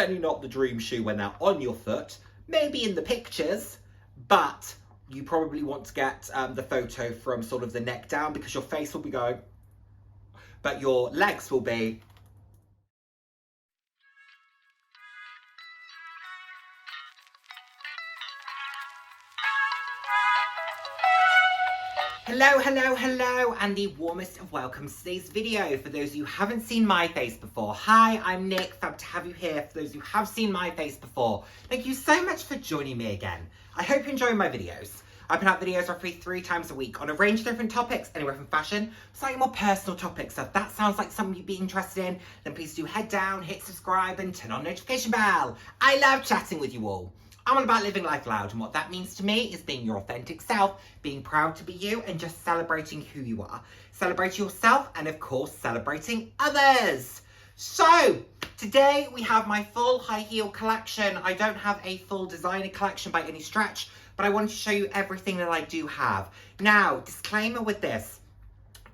certainly not the dream shoe when they're on your foot, maybe in the pictures, but you probably want to get the photo from sort of the neck down because your face will be going, but your legs will be. Hello, hello, hello, and the warmest of welcomes to today's video. For those of you who haven't seen my face before, hi, I'm Nick, fab to have you here. For those who have seen my face before, thank you so much for joining me again. I hope you enjoy my videos. I put out videos roughly 3 times a week on a range of different topics, anywhere from fashion, slightly more personal topics. So if that sounds like something you'd be interested in, then please do head down, hit subscribe, and turn on notification bell. I love chatting with you all. I'm all about living life loud, and what that means to me is being your authentic self, being proud to be you, and just celebrating who you are. Celebrating yourself, and of course, celebrating others. So, today we have my full high heel collection. I don't have a full designer collection by any stretch, but I wanted to show you everything that I do have. Now, disclaimer with this,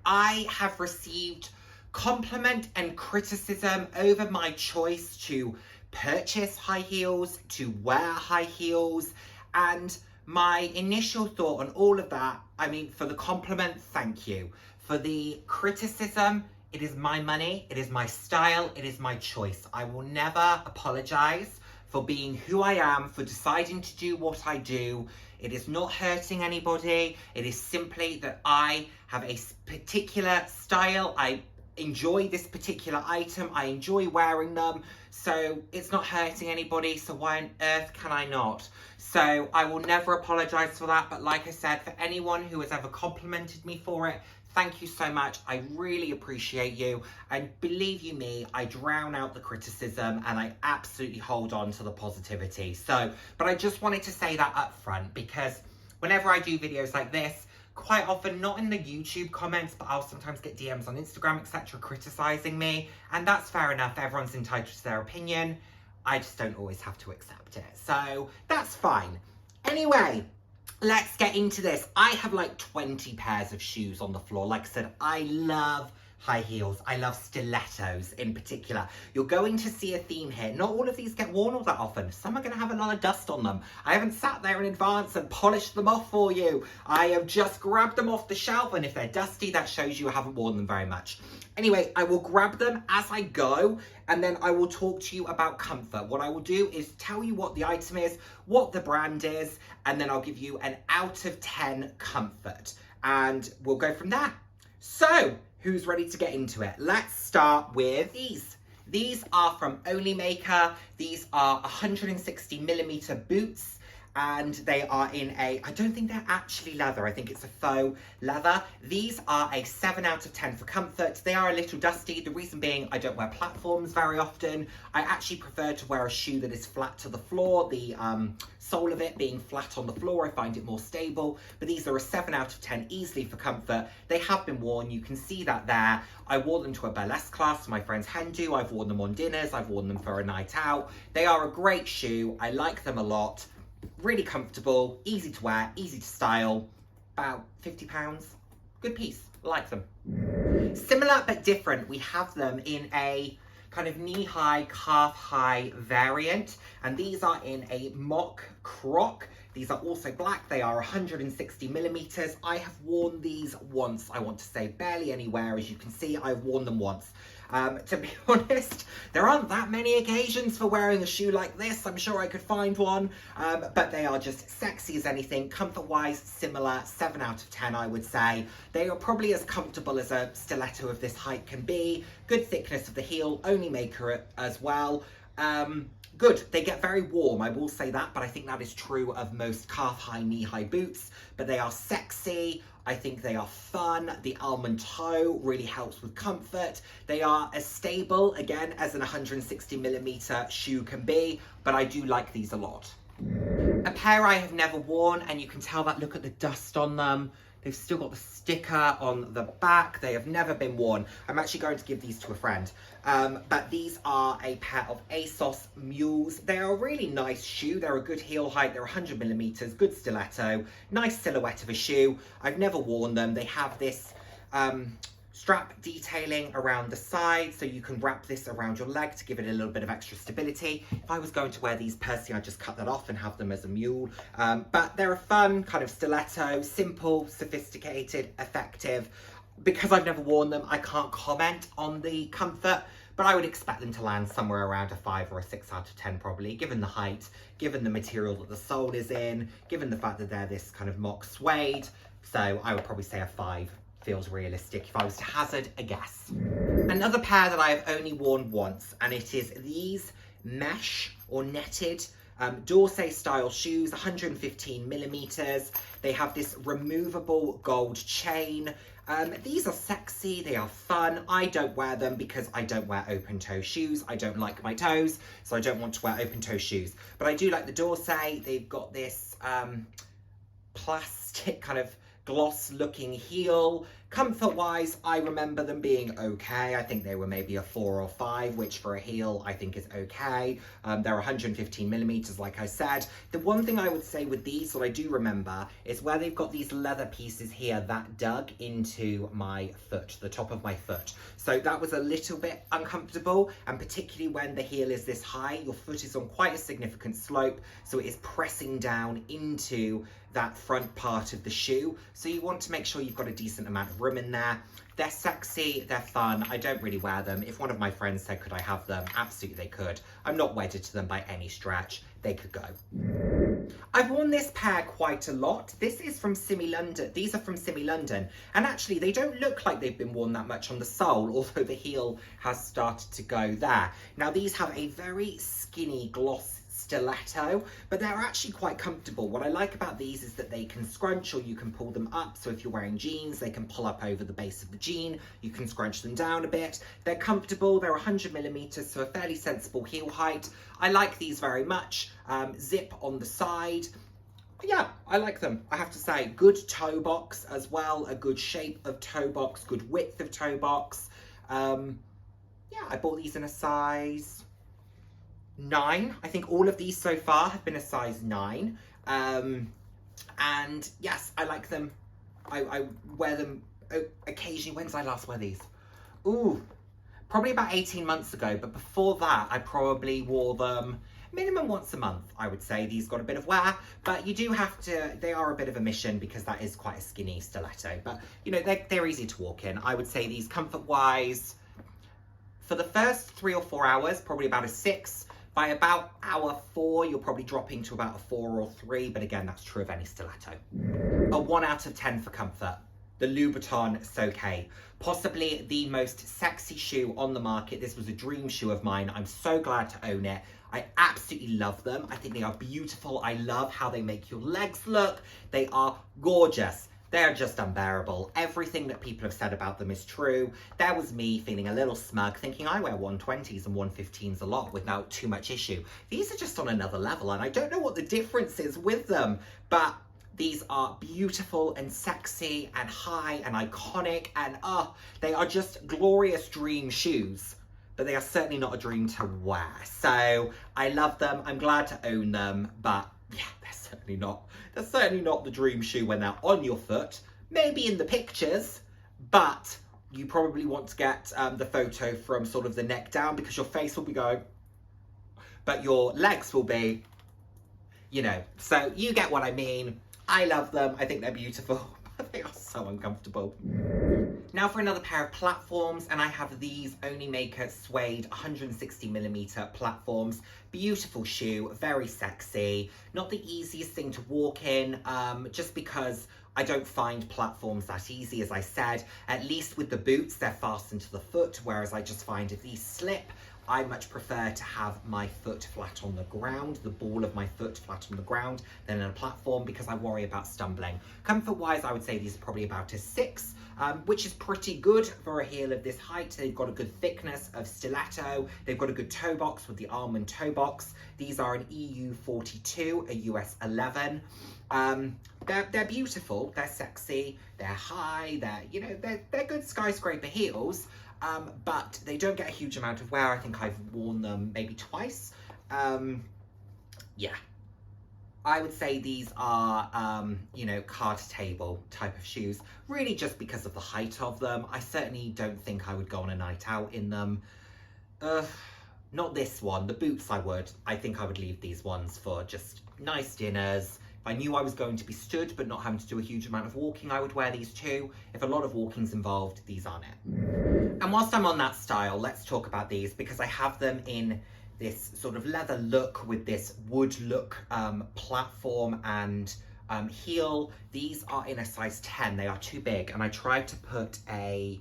I have received compliment and criticism over my choice to purchase high heels, to wear high heels, and my initial thought on all of that, I mean, for the compliment, thank you. For the criticism, it is my money, it is my style, it is my choice. I will never apologize for being who I am, for deciding to do what I do. It is not hurting anybody. It is simply that I have a particular style. I enjoy this particular item. I enjoy wearing them. So it's not hurting anybody. So why on earth can I not? So I will never apologize for that. But like I said, for anyone who has ever complimented me for it, thank you so much. I really appreciate you. And believe you me, I drown out the criticism and I absolutely hold on to the positivity. So, but I just wanted to say that up front because whenever I do videos like this, quite often, not in the YouTube comments, but I'll sometimes get DMs on Instagram, etc., criticizing me. And that's fair enough. Everyone's entitled to their opinion. I just don't always have to accept it. So that's fine. Anyway, let's get into this. I have like 20 pairs of shoes on the floor. Like I said, I love high heels. I love stilettos in particular. You're going to see a theme here. Not all of these get worn all that often. Some are going to have a lot of dust on them. I haven't sat there in advance and polished them off for you. I have just grabbed them off the shelf, and if they're dusty, that shows you I haven't worn them very much. Anyway, I will grab them as I go, and then I will talk to you about comfort. What I will do is tell you what the item is, what the brand is, and then I'll give you an out of 10 comfort, and we'll go from there. So, who's ready to get into it? Let's start with these. These are from OnlyMaker. These are 160mm boots, and they are in a, I don't think they're actually leather. I think it's a faux leather. These are a 7 out of 10 for comfort. They are a little dusty. The reason being I don't wear platforms very often. I actually prefer to wear a shoe that is flat to the floor. The sole of it being flat on the floor, I find it more stable. But these are a 7 out of 10 easily for comfort. They have been worn. You can see that there. I wore them to a burlesque class, my friend's hen do. I've worn them on dinners. I've worn them for a night out. They are a great shoe. I like them a lot. Really comfortable, easy to wear, easy to style, about £50. Good piece, like them. Similar but different, we have them in a kind of knee-high, calf-high variant, and these are in a mock croc. These are also black. They are 160mm. I have worn these once, I want to say, barely anywhere. As you can see, I've worn them once. To be honest, there aren't that many occasions for wearing a shoe like this. I'm sure I could find one, but they are just sexy as anything. Comfort-wise, similar, 7 out of 10, I would say. They are probably as comfortable as a stiletto of this height can be. Good thickness of the heel, OnlyMaker as well. Good, they get very warm, I will say that, but I think that is true of most calf-high, knee-high boots, but they are sexy. I think they are fun. The almond toe really helps with comfort. They are as stable, again, as an 160mm shoe can be, but I do like these a lot. A pair I have never worn, and you can tell that, look at the dust on them. They've still got the sticker on the back. They have never been worn. I'm actually going to give these to a friend. But these are a pair of ASOS Mules. They are a really nice shoe. They're a good heel height. They're 100mm, good stiletto, nice silhouette of a shoe. I've never worn them. They have this strap detailing around the side, so you can wrap this around your leg to give it a little bit of extra stability. If I was going to wear these personally, I'd just cut that off and have them as a mule. But they're a fun kind of stiletto, simple, sophisticated, effective. Because I've never worn them, I can't comment on the comfort, but I would expect them to land somewhere around a 5 or a 6 out of 10 probably, given the height, given the material that the sole is in, given the fact that they're this kind of mock suede. So I would probably say a 5 feels realistic if I was to hazard a guess. Another pair that I have only worn once, and it is these mesh or netted Dorsey style shoes, 115 millimeters. They have this removable gold chain. These are sexy, they are fun. I don't wear them because I don't wear open toe shoes. I don't like my toes, so I don't want to wear open toe shoes. But I do like the Dorsey. They've got this plastic kind of gloss looking heel. Comfort wise, I remember them being okay. I think they were maybe a 4 or 5, which for a heel I think is okay. They're 115 millimeters, like I said. The one thing I would say with these that I do remember is where they've got these leather pieces here that dug into my foot, the top of my foot. So that was a little bit uncomfortable, and particularly when the heel is this high, your foot is on quite a significant slope, so it is pressing down into that front part of the shoe. So you want to make sure you've got a decent amount of room in there. They're sexy, they're fun. I don't really wear them. If one of my friends said, could I have them? Absolutely they could. I'm not wedded to them by any stretch. They could go. I've worn this pair quite a lot. This is from Simi London. These are from Simi London. And actually they don't look like they've been worn that much on the sole, although the heel has started to go there. Now these have a very skinny gloss stiletto, but they're actually quite comfortable. What I like about these is that they can scrunch or you can pull them up. So if you're wearing jeans, they can pull up over the base of the jean. You can scrunch them down a bit. They're comfortable. They're 100 millimeters, so a fairly sensible heel height. I like these very much. Zip on the side. Yeah, I like them, I have to say. Good toe box as well, a good shape of toe box, good width of toe box. Yeah, I bought these in a size 9. I think all of these so far have been a size 9. And yes, I like them. I wear them occasionally. When did I last wear these? Ooh, probably about 18 months ago. But before that, I probably wore them minimum once a month, I would say. These got a bit of wear, but you do have to, they are a bit of a mission because that is quite a skinny stiletto. But, you know, they're easy to walk in. I would say these comfort-wise, for the first 3 or 4 hours, probably about a 6. By about hour 4, you're probably dropping to about a 4 or 3, but again, that's true of any stiletto. A 1 out of 10 for comfort. The Louboutin Soke, possibly the most sexy shoe on the market. This was a dream shoe of mine. I'm so glad to own it. I absolutely love them. I think they are beautiful. I love how they make your legs look. They are gorgeous. They're just unbearable. Everything that people have said about them is true. There was me feeling a little smug, thinking I wear 120s and 115s a lot without too much issue. These are just on another level, and I don't know what the difference is with them, but these are beautiful and sexy and high and iconic, and they are just glorious dream shoes. But they are certainly not a dream to wear. So I love them. I'm glad to own them, but yeah, they're certainly not the dream shoe when they're on your foot. Maybe in the pictures, but you probably want to get the photo from sort of the neck down because your face will be going, but your legs will be, you know. So you get what I mean. I love them. I think they're beautiful, but they are so uncomfortable. Now for another pair of platforms, and I have these OnlyMaker suede 160mm platforms. Beautiful shoe, very sexy. Not the easiest thing to walk in, just because I don't find platforms that easy, as I said. At least with the boots, they're fastened to the foot, whereas I just find if these slip, I much prefer to have my foot flat on the ground, the ball of my foot flat on the ground, than in a platform, because I worry about stumbling. Comfort-wise, I would say these are probably about a 6, which is pretty good for a heel of this height. They've got a good thickness of stiletto. They've got a good toe box with the almond toe box. These are an EU 42, a US 11. They're beautiful, they're sexy, they're high, they're good skyscraper heels. But they don't get a huge amount of wear. I think I've worn them maybe twice. Yeah. I would say these are, you know, card table type of shoes, really just because of the height of them. I certainly don't think I would go on a night out in them. Not this one. The boots I would. I think I would leave these ones for just nice dinners. If I knew I was going to be stood but not having to do a huge amount of walking, I would wear these too. If a lot of walking's involved, these aren't it. And whilst I'm on that style, let's talk about these because I have them in this sort of leather look with this wood look platform and heel. These are in a size 10. They are too big, and I tried to put a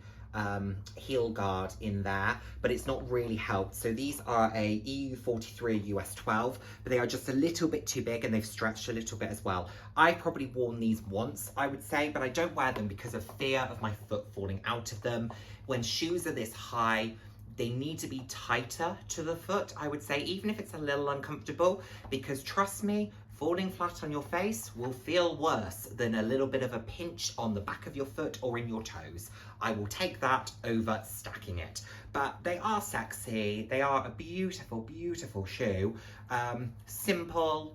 heel guard in there, but it's not really helped. So these are a EU 43, US 12, but they are just a little bit too big and they've stretched a little bit as well. I've probably worn these once, I would say, but I don't wear them because of fear of my foot falling out of them. When shoes are this high, they need to be tighter to the foot, I would say, even if it's a little uncomfortable, because trust me, falling flat on your face will feel worse than a little bit of a pinch on the back of your foot or in your toes. I will take that over stacking it. But they are sexy. They are a beautiful, beautiful shoe. Simple.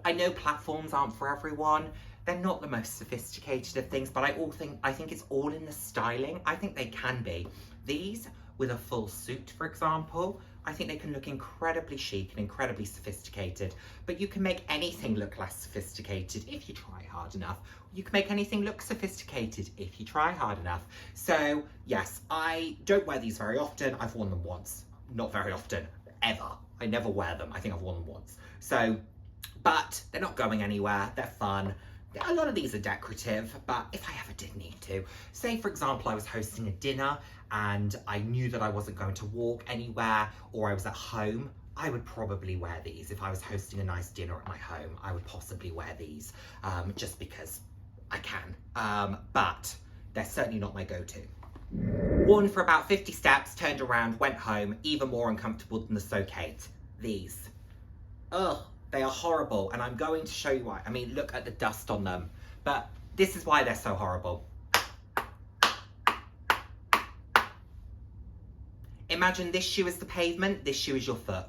I know platforms aren't for everyone. They're not the most sophisticated of things, but I think it's all in the styling. I think they can be. These, with a full suit, for example, I think they can look incredibly chic and incredibly sophisticated, but you can make anything look less sophisticated if you try hard enough. You can make anything look sophisticated if you try hard enough. So yes, I don't wear these very often. I've worn them once. Not very often, ever. I never wear them. I think I've worn them once. So, but they're not going anywhere. They're fun. A lot of these are decorative, but if I ever did need to, say for example, I was hosting a dinner and I knew that I wasn't going to walk anywhere, or I was at home, I would probably wear these. If I was hosting a nice dinner at my home, I would possibly wear these, just because I can, but they're certainly not my go-to. Worn for about 50 steps, turned around, went home, even more uncomfortable than the Socate. These. Ugh. They are horrible, and I'm going to show you why. I mean, look at the dust on them. But this is why they're so horrible. Imagine this shoe is the pavement, this shoe is your foot.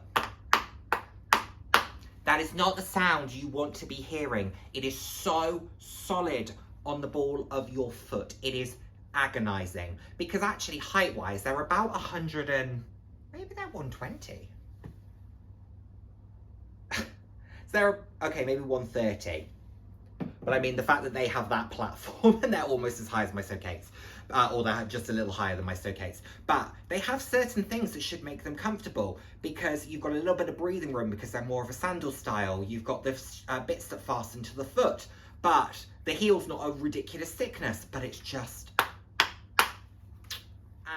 That is not the sound you want to be hearing. It is so solid on the ball of your foot. It is agonizing. Because actually, height-wise, they're about 100 and... maybe they're 120. They're, okay, maybe 130. But I mean, the fact that they have that platform and they're almost as high as my Socates, or they're just a little higher than my Socates. But they have certain things that should make them comfortable, because you've got a little bit of breathing room because they're more of a sandal style. You've got the bits that fasten to the foot, but the heel's not a ridiculous thickness, but it's just...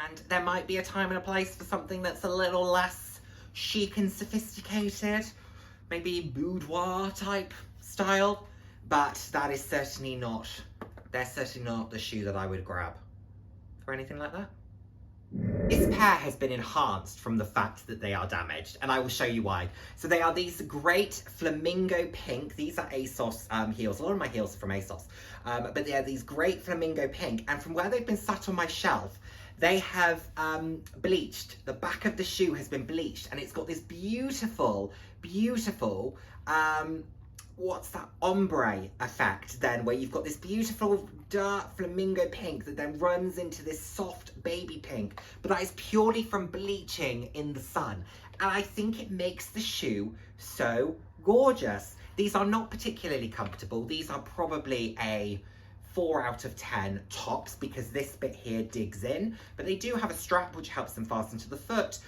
And there might be a time and a place for something that's a little less chic and sophisticated. Maybe boudoir type style, but that is certainly not, they're certainly not the shoe that I would grab for anything like that. This pair has been enhanced from the fact that they are damaged, and I will show you why. So they are these great flamingo pink. These are ASOS heels. A lot of my heels are from ASOS, but they are these great flamingo pink, and from where they've been sat on my shelf, they have bleached. The back of the shoe has been bleached, and it's got this beautiful, beautiful, what's that, ombre effect then, where you've got this beautiful dark flamingo pink that then runs into this soft baby pink, but that is purely from bleaching in the sun. And I think it makes the shoe so gorgeous. These are not particularly comfortable. These are probably a 4 out of 10 tops, because this bit here digs in, but they do have a strap which helps them fasten to the foot.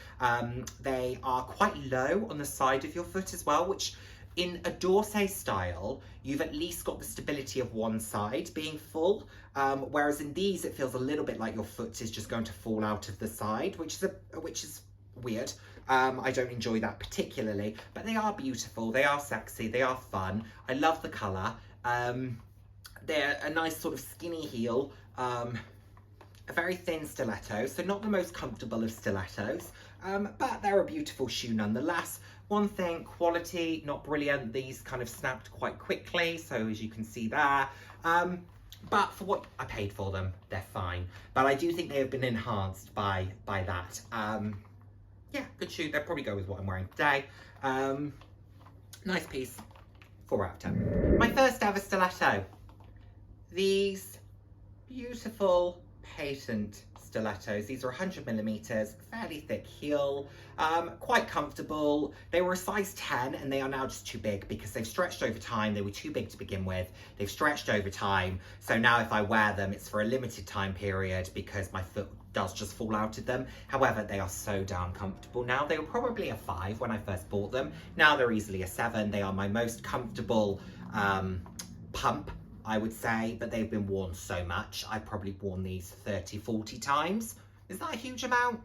They are quite low on the side of your foot as well, which in a Dorsey style, you've at least got the stability of one side being full, whereas in these it feels a little bit like your foot is just going to fall out of the side, which is weird. I don't enjoy that particularly, but they are beautiful, they are sexy, they are fun. I love the colour. They're a nice sort of skinny heel, a very thin stiletto, so not the most comfortable of stilettos, but they're a beautiful shoe nonetheless. One thing, quality, not brilliant. These kind of snapped quite quickly, so as you can see there. But for what I paid for them, they're fine. But I do think they have been enhanced by that. Yeah, good shoe. They'll probably go with what I'm wearing today. Nice piece. 4 out of 10. My first ever stiletto. These beautiful patent stilettos. These are 100mm, fairly thick heel, quite comfortable. They were a size 10 and they are now just too big because they've stretched over time. They were too big to begin with. They've stretched over time. So now if I wear them, it's for a limited time period because my foot does just fall out of them. However, they are so darn comfortable now. They were probably a 5 when I first bought them. Now they're easily a 7. They are my most comfortable pump, I would say, but they've been worn so much. I've probably worn these 30, 40 times. Is that a huge amount?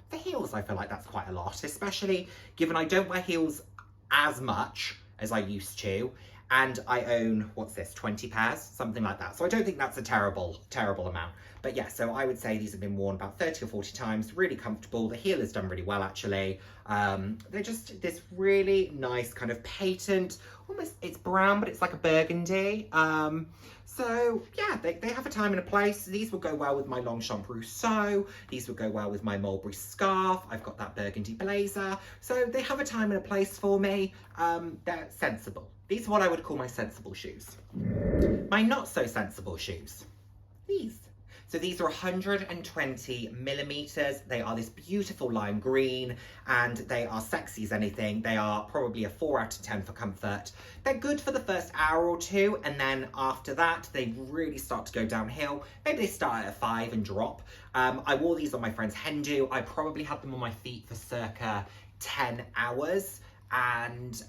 For heels, I feel like that's quite a lot, especially given I don't wear heels as much as I used to. And I own, what's this, 20 pairs? Something like that. So I don't think that's a terrible, terrible amount. But yeah, so I would say these have been worn about 30 or 40 times, really comfortable. The heel has done really well, actually. They're just this really nice kind of patent, almost, it's brown, but it's like a burgundy. So yeah, they have a time and a place. These will go well with my Longchamp Rousseau. These will go well with my Mulberry scarf. I've got that burgundy blazer. So they have a time and a place for me. They're sensible. These are what I would call my sensible shoes. My not so sensible shoes. These. So these are 120mm. They are this beautiful lime green and they are sexy as anything. They are probably a 4 out of 10 for comfort. They're good for the first hour or two, and then after that, they really start to go downhill. Maybe they start at a 5 and drop. I wore these on my friend's hen do. I probably had them on my feet for circa 10 hours. And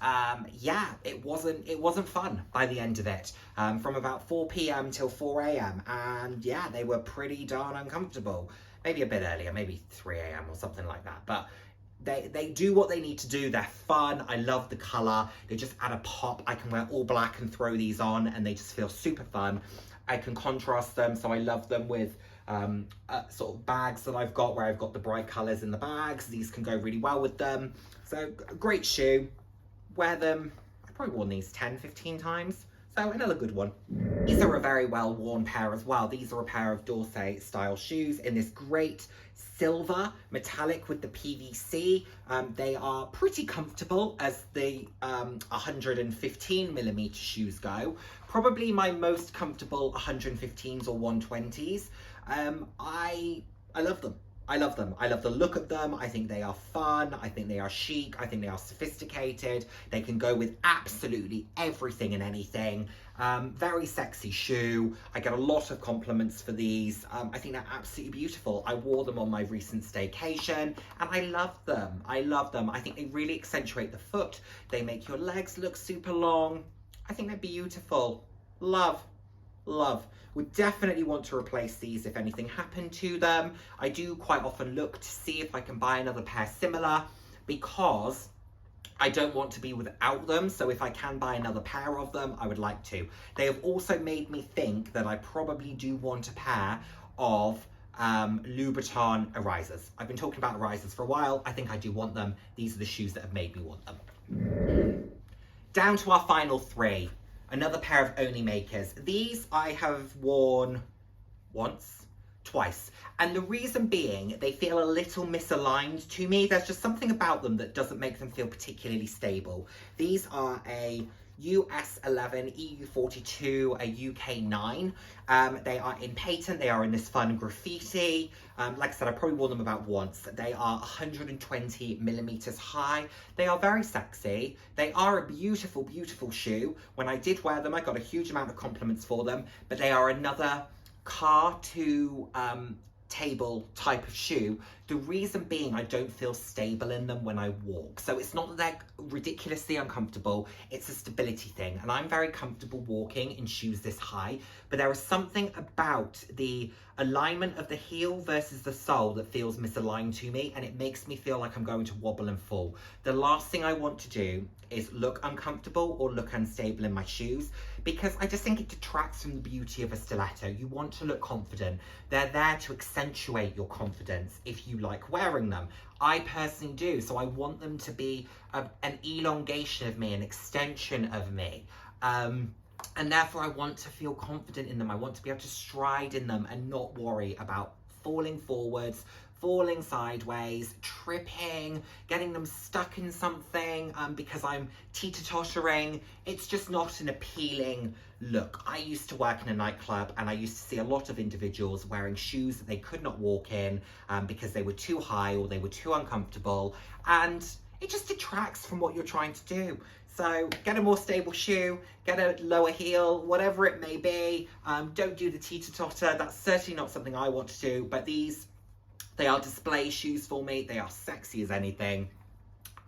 yeah, it wasn't fun by the end of it, from about 4 p.m. till 4 a.m. and yeah, they were pretty darn uncomfortable. Maybe a bit earlier, maybe 3 a.m. or something like that, but they do what they need to do. They're fun. I love the color. They just add a pop. I can wear all black and throw these on and they just feel super fun. I can contrast them, so I love them with sort of bags that I've got where I've got the bright colors in the bags. These can go really well with them. So great shoe, wear them. I've probably worn these 10, 15 times. So another good one. These are a very well worn pair as well. These are a pair of Dorsey style shoes in this great silver metallic with the PVC. They are pretty comfortable as the 115mm shoes go. Probably my most comfortable 115s or 120s. I love them. I love them. I love the look of them. I think they are fun. I think they are chic. I think they are sophisticated. They can go with absolutely everything and anything. Very sexy shoe. I get a lot of compliments for these. I think they're absolutely beautiful. I wore them on my recent staycation and I love them. I love them. I think they really accentuate the foot. They make your legs look super long. I think they're beautiful. Love. Love. Would definitely want to replace these if anything happened to them. I do quite often look to see if I can buy another pair similar because I don't want to be without them. So if I can buy another pair of them, I would like to. They have also made me think that I probably do want a pair of Louboutin Arisers. I've been talking about Arisers for a while. I think I do want them. These are the shoes that have made me want them. Down to our final 3. Another pair of OnlyMakers. These I have worn once, twice. And the reason being, they feel a little misaligned to me. There's just something about them that doesn't make them feel particularly stable. These are a US 11, EU 42, a UK 9. They are in patent. They are in this fun graffiti. Like I said, I probably wore them about once. They are 120mm high. They are very sexy. They are a beautiful, beautiful shoe. When I did wear them, I got a huge amount of compliments for them, but they are another car to table type of shoe. The reason being I don't feel stable in them when I walk. So it's not that they're ridiculously uncomfortable, it's a stability thing. And I'm very comfortable walking in shoes this high, but there is something about the alignment of the heel versus the sole that feels misaligned to me, and it makes me feel like I'm going to wobble and fall. The last thing I want to do is look uncomfortable or look unstable in my shoes, because I just think it detracts from the beauty of a stiletto. You want to look confident. They're there to accentuate your confidence if you like wearing them. I personally do, so I want them to be an elongation of me, an extension of me. And therefore I want to feel confident in them. I want to be able to stride in them and not worry about falling forwards, falling sideways, tripping, getting them stuck in something because I'm teeter-tottering. It's just not an appealing look. I used to work in a nightclub and I used to see a lot of individuals wearing shoes that they could not walk in because they were too high or they were too uncomfortable, and it just detracts from what you're trying to do. So get a more stable shoe, get a lower heel, whatever it may be. Don't do the teeter-totter. That's certainly not something I want to do, but they are display shoes for me. They are sexy as anything.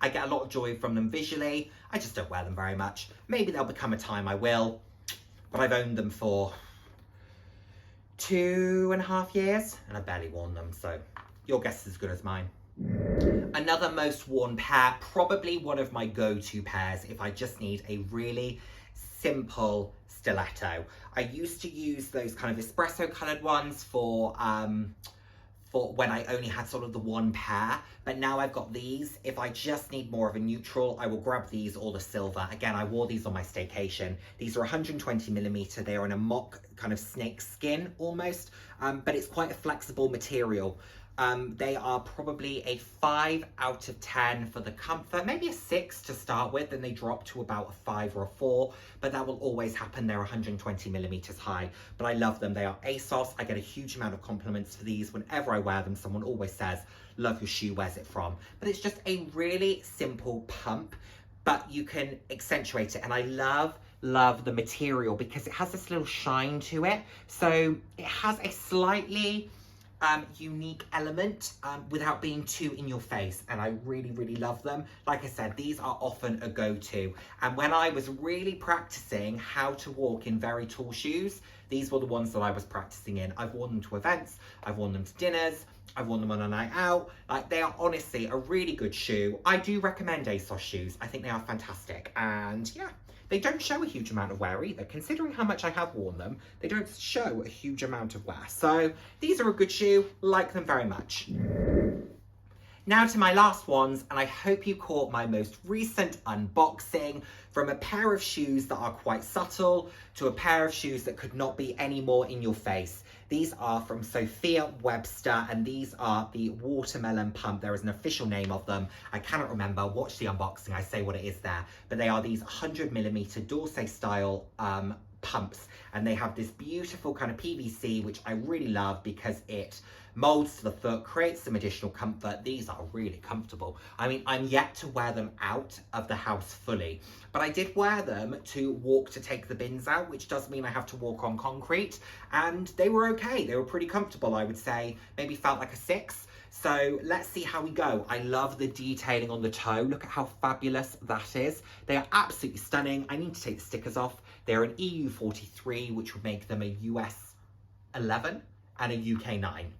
I get a lot of joy from them visually. I just don't wear them very much. Maybe there'll become a time I will, but I've owned them for 2.5 years and I've barely worn them, so your guess is as good as mine. Another most worn pair, probably one of my go-to pairs if I just need a really simple stiletto. I used to use those kind of espresso coloured ones for when I only had sort of the one pair, but now I've got these. If I just need more of a neutral, I will grab these or the silver. Again, I wore these on my staycation. These are 120mm. They are in a mock kind of snake skin almost, but it's quite a flexible material. They are probably a 5 out of 10 for the comfort, maybe a 6 to start with, then they drop to about a 5 or a 4, but that will always happen. They're 120mm high, but I love them. They are ASOS. I get a huge amount of compliments for these. Whenever I wear them, someone always says, love your shoe, where's it from? But it's just a really simple pump, but you can accentuate it, and I love the material because it has this little shine to it. So it has a slightly unique element without being too in your face, and I really love them. Like I said, these are often a go-to, and when I was really practicing how to walk in very tall shoes, these were the ones that I was practicing in. I've worn them to events, I've worn them to dinners, I've worn them on a night out. Like, they are honestly a really good shoe. I do recommend ASOS shoes. I think they are fantastic, and yeah, they don't show a huge amount of wear either. Considering how much I have worn them, they don't show a huge amount of wear. So these are a good shoe, like them very much. Now to my last ones, and I hope you caught my most recent unboxing, from a pair of shoes that are quite subtle to a pair of shoes that could not be any more in your face. These are from Sophia Webster, and these are the watermelon pump. There is an official name of them. I cannot remember. Watch the unboxing. I say what it is there. But they are these 100mm Dorsey style pumps, and they have this beautiful kind of PVC, which I really love because it molds to the foot, creates some additional comfort. These are really comfortable. I mean, I'm yet to wear them out of the house fully, but I did wear them to walk to take the bins out, which does mean I have to walk on concrete, and they were okay. They were pretty comfortable, I would say. Maybe felt like a 6. So let's see how we go. I love the detailing on the toe. Look at how fabulous that is. They are absolutely stunning. I need to take the stickers off. They're an EU 43, which would make them a US 11 and a UK 9.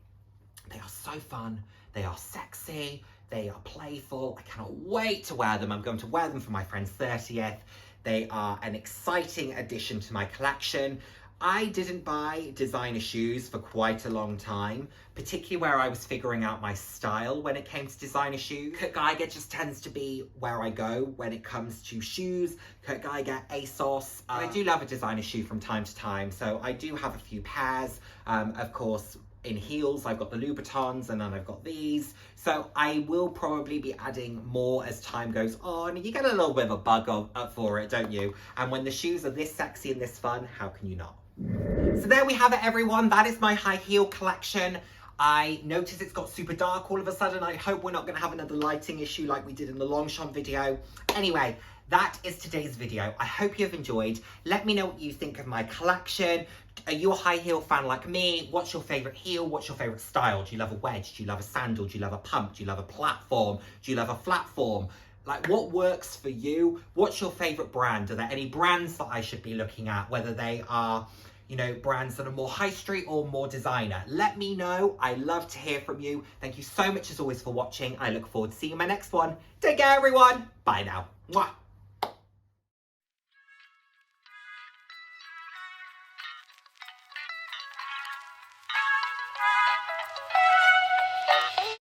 They are so fun. They are sexy. They are playful. I cannot wait to wear them. I'm going to wear them for my friend's 30th. They are an exciting addition to my collection. I didn't buy designer shoes for quite a long time, particularly where I was figuring out my style when it came to designer shoes. Kurt Geiger just tends to be where I go when it comes to shoes. Kurt Geiger, ASOS. I do love a designer shoe from time to time, so I do have a few pairs. Of course, in heels, I've got the Louboutins, and then I've got these. So I will probably be adding more as time goes on. You get a little bit of a bug for it, don't you? And when the shoes are this sexy and this fun, how can you not? So there we have it, everyone. That is my high heel collection. I noticed it's got super dark all of a sudden. I hope we're not going to have another lighting issue like we did in the Longchamp video. Anyway, that is today's video. I hope you've enjoyed. Let me know what you think of my collection. Are you a high heel fan like me? What's your favourite heel? What's your favourite style? Do you love a wedge? Do you love a sandal? Do you love a pump? Do you love a platform? Do you love a flat form? Like, what works for you? What's your favourite brand? Are there any brands that I should be looking at? Whether they are, you know, brands that are more high street or more designer. Let me know. I love to hear from you. Thank you so much as always for watching. I look forward to seeing you in my next one. Take care, everyone. Bye now. Mwah.